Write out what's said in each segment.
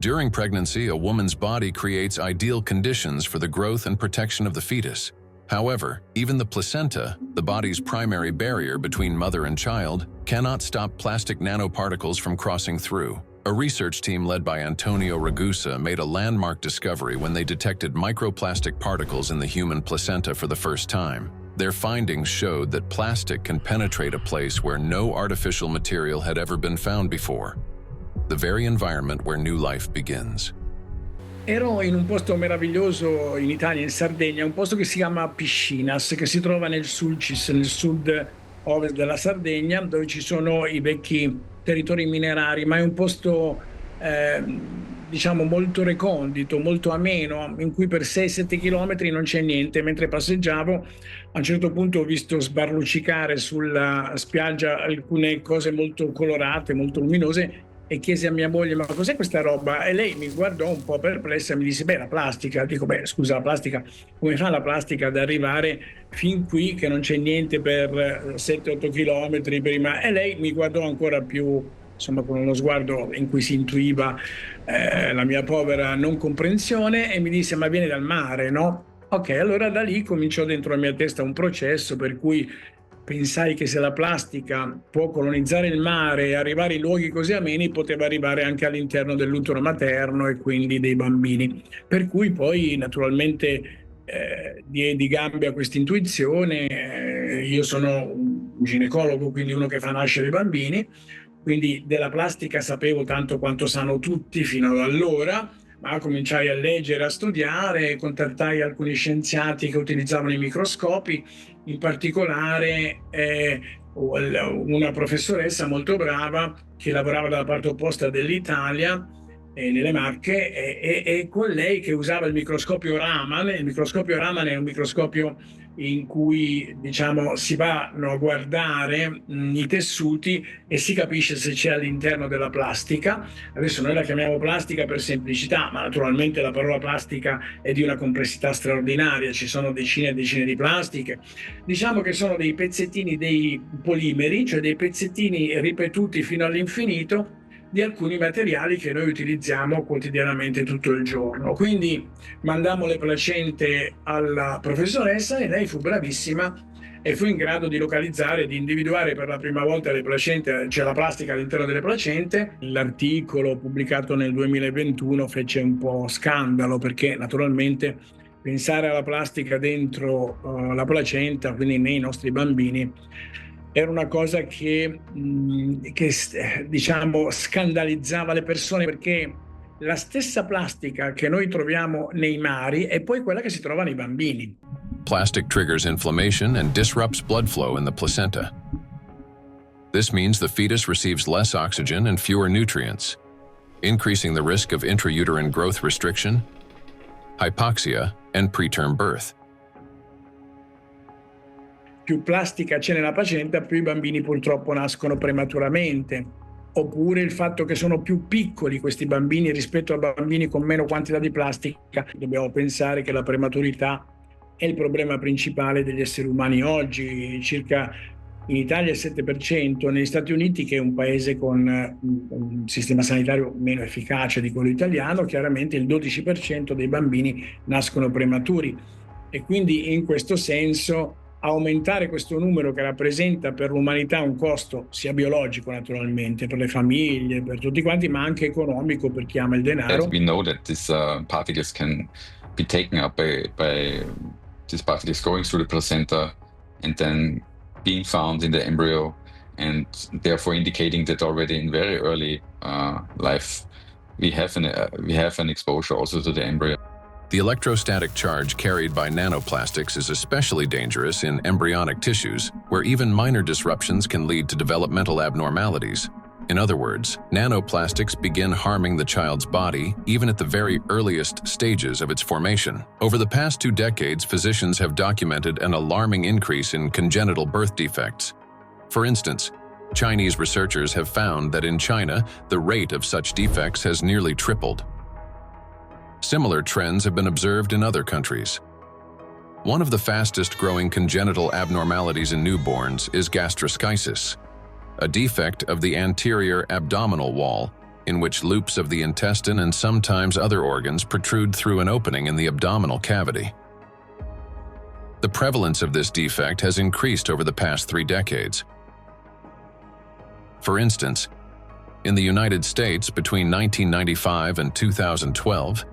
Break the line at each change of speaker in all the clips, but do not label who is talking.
During pregnancy, a woman's body creates ideal conditions for the growth and protection of the fetus. However, even the placenta, the body's primary barrier between mother and child, cannot stop plastic nanoparticles from crossing through. A research team led by Antonio Ragusa made a landmark discovery when they detected microplastic particles in the human placenta for the first time. Their findings showed that plastic can penetrate a place where no artificial material had ever been found before, the very environment where new life begins.
Ero in un posto meraviglioso in Italia, in Sardegna, un posto che si chiama Piscinas, che si trova nel Sulcis, nel sud-ovest della Sardegna, dove ci sono i vecchi territori minerari, ma è un posto diciamo molto recondito, molto ameno, in cui per 6-7 chilometri non c'è niente. Mentre passeggiavo, a un certo punto ho visto sbarluccicare sulla spiaggia alcune cose molto colorate, molto luminose, e chiesi a mia moglie: ma cos'è questa roba? E lei mi guardò un po' perplessa e mi disse: beh, la plastica. Dico: beh, scusa, la plastica, come fa la plastica ad arrivare fin qui che non c'è niente per 7-8 chilometri prima? E lei mi guardò ancora più, insomma, con uno sguardo in cui si intuiva la mia povera non comprensione, e mi disse: ma viene dal mare, no? Ok, allora da lì cominciò dentro la mia testa un processo per cui pensai che se la plastica può colonizzare il mare e arrivare in luoghi così ameni, poteva arrivare anche all'interno dell'utero materno e quindi dei bambini. Per cui poi naturalmente diedi gambe a questa intuizione. Io sono un ginecologo, quindi uno che fa nascere i bambini, quindi della plastica sapevo tanto quanto sanno tutti fino ad allora, ma cominciai a leggere, a studiare, contattai alcuni scienziati che utilizzavano i microscopi, in particolare una professoressa molto brava che lavorava dalla parte opposta dell'Italia, nelle Marche, e con lei che usava il microscopio Raman. Il microscopio Raman è un microscopio in cui, diciamo, si vanno a guardare i tessuti e si capisce se c'è all'interno della plastica. Adesso noi la chiamiamo plastica per semplicità, ma naturalmente la parola plastica è di una complessità straordinaria, ci sono decine e decine di plastiche. Diciamo che sono dei pezzettini, dei polimeri, cioè dei pezzettini ripetuti fino all'infinito di alcuni materiali che noi utilizziamo quotidianamente tutto il giorno. Quindi mandammo le placente alla professoressa e lei fu bravissima e fu in grado di localizzare, di individuare per la prima volta le placente, cioè la plastica all'interno delle placente. L'articolo pubblicato nel 2021 fece un po' scandalo, perché naturalmente pensare alla plastica dentro la placenta, quindi nei nostri bambini, era una cosa che diciamo scandalizzava le persone, perché la stessa plastica che noi troviamo nei mari è poi quella che si trova nei bambini.
Plastic triggers inflammation and disrupts blood flow in the placenta. This means the fetus receives less oxygen and fewer nutrients, increasing the risk of intrauterine growth restriction, hypoxia, and preterm birth.
Più plastica c'è nella placenta, più i bambini purtroppo nascono prematuramente. Oppure il fatto che sono più piccoli questi bambini rispetto a bambini con meno quantità di plastica. Dobbiamo pensare che la prematurità è il problema principale degli esseri umani oggi. Circa in Italia il 7%, negli Stati Uniti, che è un paese con un sistema sanitario meno efficace di quello italiano, chiaramente il 12% dei bambini nascono prematuri. E quindi in questo senso aumentare questo numero, che rappresenta per l'umanità un costo sia biologico naturalmente per le famiglie, per tutti quanti, ma anche economico per chi ama il denaro.
We know that these particles can be taken up by these particles going through the placenta and then being found in the embryo, and therefore indicating that already in very early life we have an exposure also to the embryo.
The electrostatic charge carried by nanoplastics is especially dangerous in embryonic tissues, where even minor disruptions can lead to developmental abnormalities. In other words, nanoplastics begin harming the child's body even at the very earliest stages of its formation. Over the past 2 decades, physicians have documented an alarming increase in congenital birth defects. For instance, Chinese researchers have found that in China, the rate of such defects has nearly tripled. Similar trends have been observed in other countries. One of the fastest-growing congenital abnormalities in newborns is gastroschisis, a defect of the anterior abdominal wall in which loops of the intestine and sometimes other organs protrude through an opening in the abdominal cavity. The prevalence of this defect has increased over the past 3 decades. For instance, in the United States between 1995 and 2012,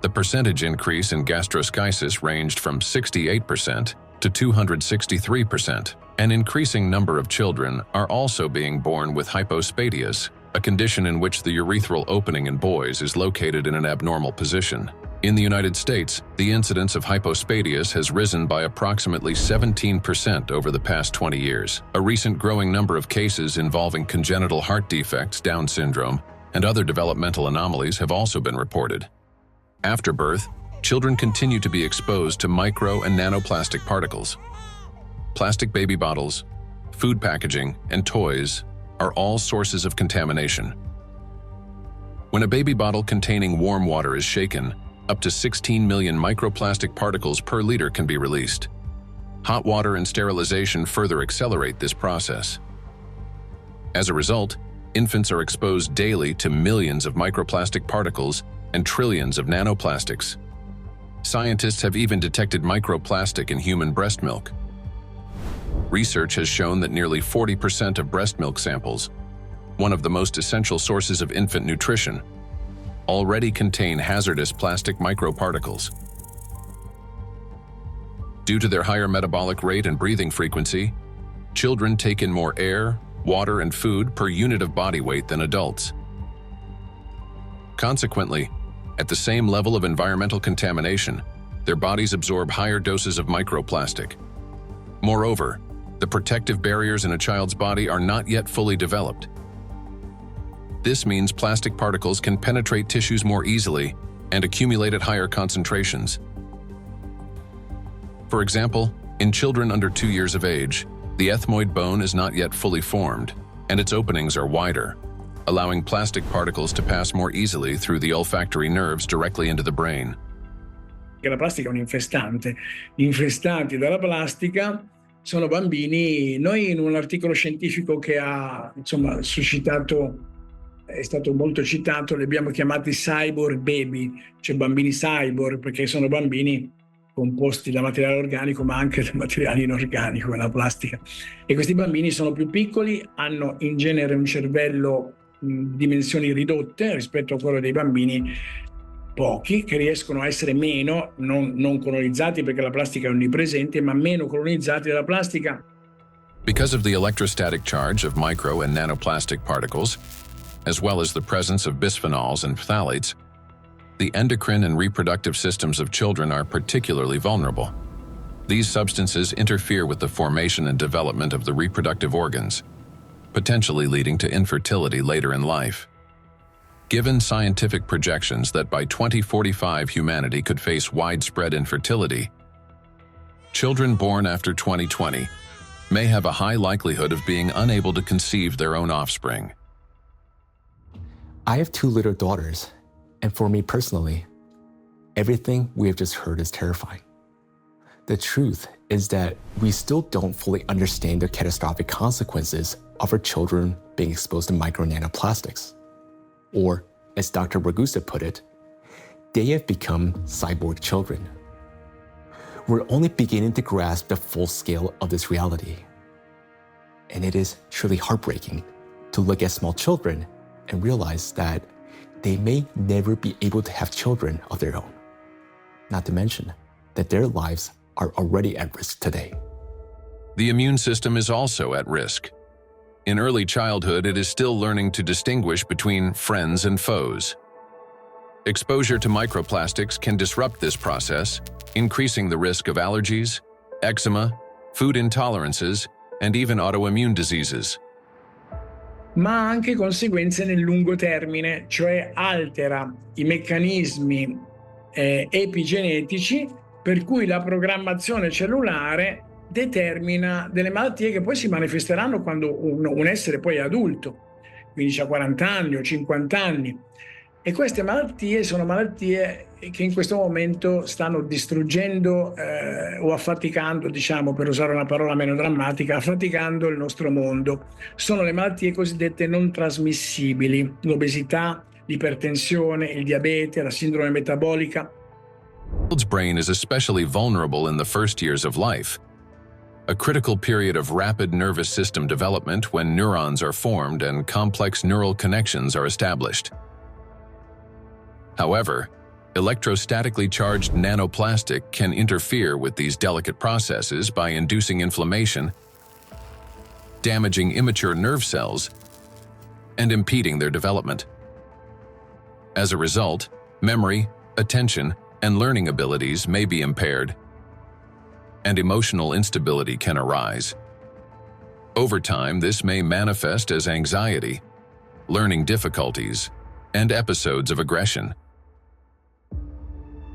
the percentage increase in gastroschisis ranged from 68% to 263%. An increasing number of children are also being born with hypospadias, a condition in which the urethral opening in boys is located in an abnormal position. In the United States, the incidence of hypospadias has risen by approximately 17% over the past 20 years. A recent growing number of cases involving congenital heart defects, Down syndrome, and other developmental anomalies have also been reported. After birth, children continue to be exposed to micro and nanoplastic particles. Plastic baby bottles, food packaging, and toys are all sources of contamination. When a baby bottle containing warm water is shaken, up to 16 million microplastic particles per liter can be released. Hot water and sterilization further accelerate this process. As a result, infants are exposed daily to millions of microplastic particles and trillions of nanoplastics. Scientists have even detected microplastic in human breast milk. Research has shown that nearly 40% of breast milk samples, one of the most essential sources of infant nutrition, already contain hazardous plastic microparticles. Due to their higher metabolic rate and breathing frequency, children take in more air, water, and food per unit of body weight than adults. Consequently, at the same level of environmental contamination, their bodies absorb higher doses of microplastic. Moreover, the protective barriers in a child's body are not yet fully developed. This means plastic particles can penetrate tissues more easily and accumulate at higher concentrations. For example, in children under 2 years of age, the ethmoid bone is not yet fully formed, and its openings are wider, allowing plastic particles to pass more easily through the olfactory nerves directly into the brain.
La plastica è un infestante. Gli infestati dalla plastica sono bambini. Noi in un articolo scientifico che ha suscitato, è stato molto citato, li abbiamo chiamati cyborg baby, cioè bambini cyborg, perché sono bambini composti da materiale organico ma anche da materiale inorganico, la plastica. E questi bambini sono più piccoli, hanno in genere un cervello dimensioni ridotte rispetto a quello dei bambini pochi, che riescono a essere meno, non colonizzati perché la plastica è onnipresente, ma meno colonizzati dalla plastica.
Because of the electrostatic charge of micro and nanoplastic particles, as well as the presence of bisphenols and phthalates, the endocrine and reproductive systems of children are particularly vulnerable. These substances interfere with the formation and development of the reproductive organs, potentially leading to infertility later in life. Given scientific projections that by 2045 humanity could face widespread infertility, children born after 2020 may have a high likelihood of being unable to conceive their own offspring.
I have 2 little daughters, and for me personally, everything we have just heard is terrifying. The truth is that we still don't fully understand the catastrophic consequences of our children being exposed to micro nanoplastics. Or, as Dr. Ragusa put it, they have become cyborg children. We're only beginning to grasp the full scale of this reality. And it is truly heartbreaking to look at small children and realize that they may never be able to have children of their own. Not to mention that their lives are already at risk today.
The immune system is also at risk. In early childhood, it is still learning to distinguish between friends and foes. Exposure to microplastics can disrupt this process, increasing the risk of allergies, eczema, food intolerances, and even autoimmune diseases.
Ma ha anche conseguenze nel lungo termine, cioè altera i meccanismi epigenetici per cui la programmazione cellulare determina delle malattie che poi si manifesteranno quando un essere poi è adulto, quindi ha 40 anni o 50 anni. E queste malattie sono malattie che in questo momento stanno distruggendo o affaticando, diciamo, per usare una parola meno drammatica, affaticando il nostro mondo. Sono le malattie cosiddette non trasmissibili, l'obesità, l'ipertensione, il diabete, la sindrome metabolica.
The child's brain is especially vulnerable in the first years of life, a critical period of rapid nervous system development when neurons are formed and complex neural connections are established. However, electrostatically charged nanoplastic can interfere with these delicate processes by inducing inflammation, damaging immature nerve cells, and impeding their development. As a result, memory, attention, and learning abilities may be impaired, and emotional instability can arise. Over time, this may manifest as anxiety, learning difficulties, and episodes of aggression.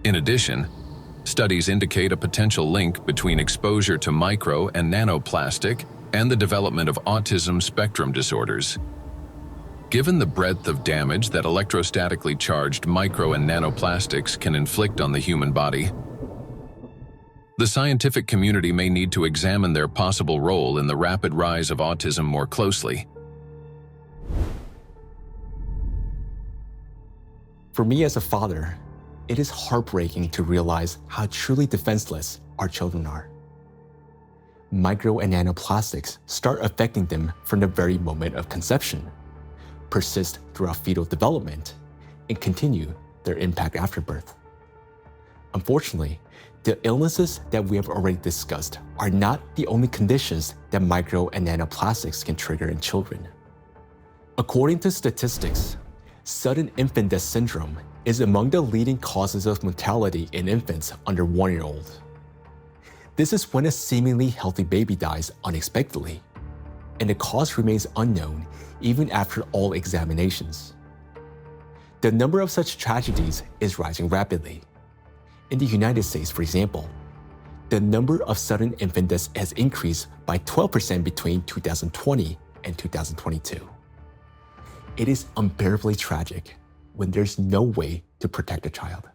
In addition, studies indicate a potential link between exposure to micro and nanoplastic and the development of autism spectrum disorders. Given the breadth of damage that electrostatically charged micro and nanoplastics can inflict on the human body, the scientific community may need to examine their possible role in the rapid rise of autism more closely.
For me as a father, it is heartbreaking to realize how truly defenseless our children are. Micro and nanoplastics start affecting them from the very moment of conception, persist throughout fetal development, and continue their impact after birth. Unfortunately, the illnesses that we have already discussed are not the only conditions that micro and nanoplastics can trigger in children. According to statistics, sudden infant death syndrome is among the leading causes of mortality in infants under 1 year old. This is when a seemingly healthy baby dies unexpectedly, and the cause remains unknown even after all examinations. The number of such tragedies is rising rapidly. In the United States, for example, the number of sudden infant deaths has increased by 12% between 2020 and 2022. It is unbearably tragic when there's no way to protect a child.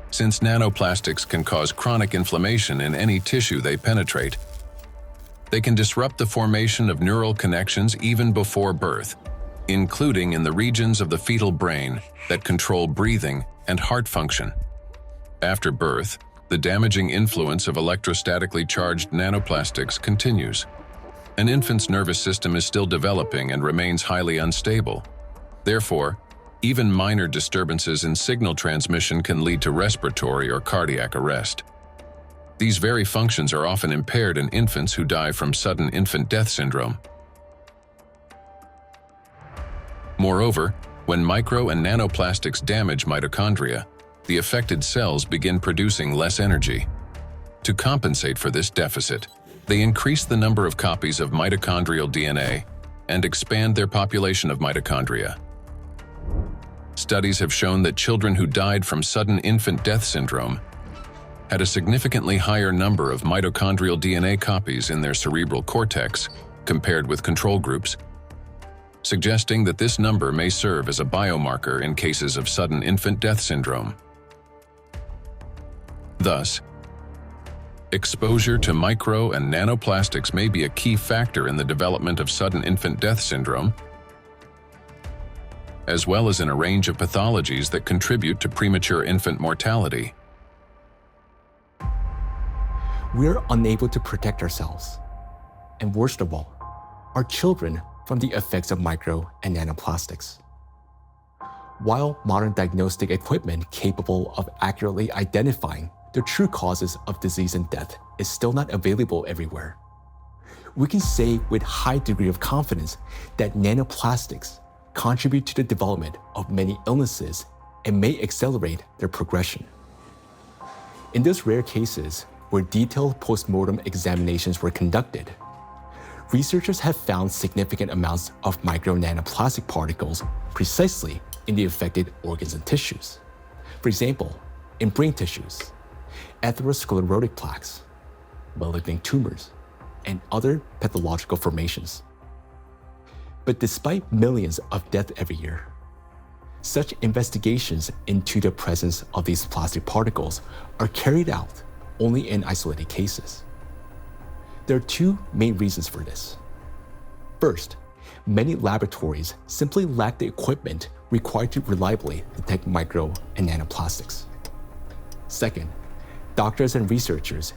Since nanoplastics can cause chronic inflammation in any tissue they penetrate, they can disrupt the formation of neural connections even before birth, including in the regions of the fetal brain that control breathing and heart function. After birth, the damaging influence of electrostatically charged nanoplastics continues. An infant's nervous system is still developing and remains highly unstable. Therefore, even minor disturbances in signal transmission can lead to respiratory or cardiac arrest. These very functions are often impaired in infants who die from sudden infant death syndrome. Moreover, when micro and nanoplastics damage mitochondria, the affected cells begin producing less energy. To compensate for this deficit, they increase the number of copies of mitochondrial DNA and expand their population of mitochondria. Studies have shown that children who died from sudden infant death syndrome had a significantly higher number of mitochondrial DNA copies in their cerebral cortex compared with control groups, suggesting that this number may serve as a biomarker in cases of sudden infant death syndrome. Thus, exposure to micro and nanoplastics may be a key factor in the development of sudden infant death syndrome, as well as in a range of pathologies that contribute to premature infant mortality.
We're unable to protect ourselves, and worst of all, our children from the effects of micro and nanoplastics. While modern diagnostic equipment capable of accurately identifying the true causes of disease and death is still not available everywhere, we can say with high degree of confidence that nanoplastics contribute to the development of many illnesses and may accelerate their progression. In those rare cases where detailed postmortem examinations were conducted, researchers have found significant amounts of micro nanoplastic particles precisely in the affected organs and tissues. For example, in brain tissues, atherosclerotic plaques, malignant tumors, and other pathological formations. But despite millions of deaths every year, Such investigations into the presence of these plastic particles are carried out only in isolated cases. There are two main reasons for this. First, many laboratories simply lack the equipment required to reliably detect micro and nanoplastics. Second, doctors and researchers,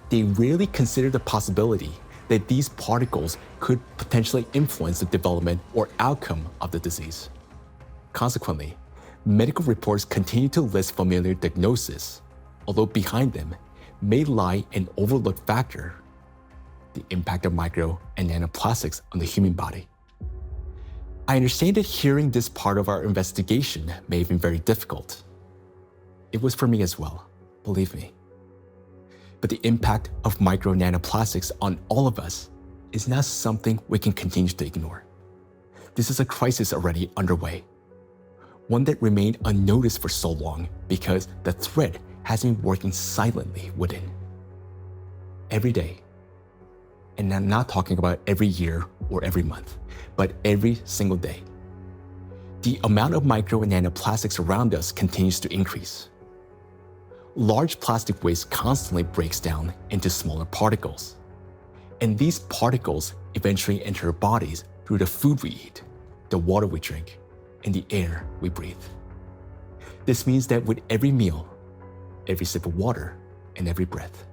they rarely consider the possibility that these particles could potentially influence the development or outcome of the disease. Consequently, medical reports continue to list familiar diagnoses, although behind them may lie an overlooked factor: the impact of micro and nanoplastics on the human body. I understand that hearing this part of our investigation may have been very difficult. It was for me as well, believe me. But the impact of micro and nanoplastics on all of us is not something we can continue to ignore. This is a crisis already underway, one that remained unnoticed for so long because the threat has been working silently within. Every day, and I'm not talking about every year or every month, but every single day, the amount of micro and nanoplastics around us continues to increase. Large plastic waste constantly breaks down into smaller particles, and these particles eventually enter our bodies through the food we eat, the water we drink, and the air we breathe. This means that with every meal, every sip of water, and every breath,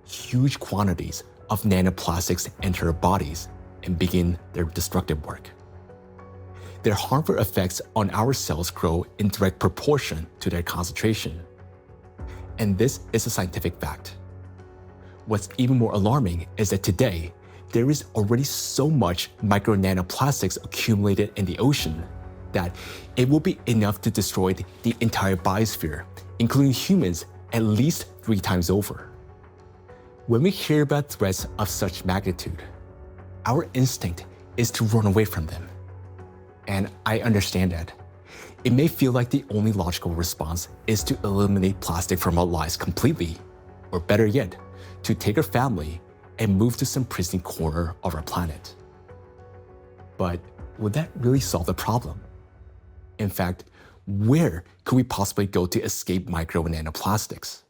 huge quantities of nanoplastics enter our bodies and begin their destructive work. Their harmful effects on our cells grow in direct proportion to their concentration. And this is a scientific fact. What's even more alarming is that today, there is already so much micro nanoplastics accumulated in the ocean that it will be enough to destroy the entire biosphere, including humans, at least 3 times over. When we hear about threats of such magnitude, our instinct is to run away from them. And I understand that. It may feel like the only logical response is to eliminate plastic from our lives completely, or better yet, to take our family and move to some pristine corner of our planet. But would that really solve the problem? In fact, where could we possibly go to escape micro and nanoplastics?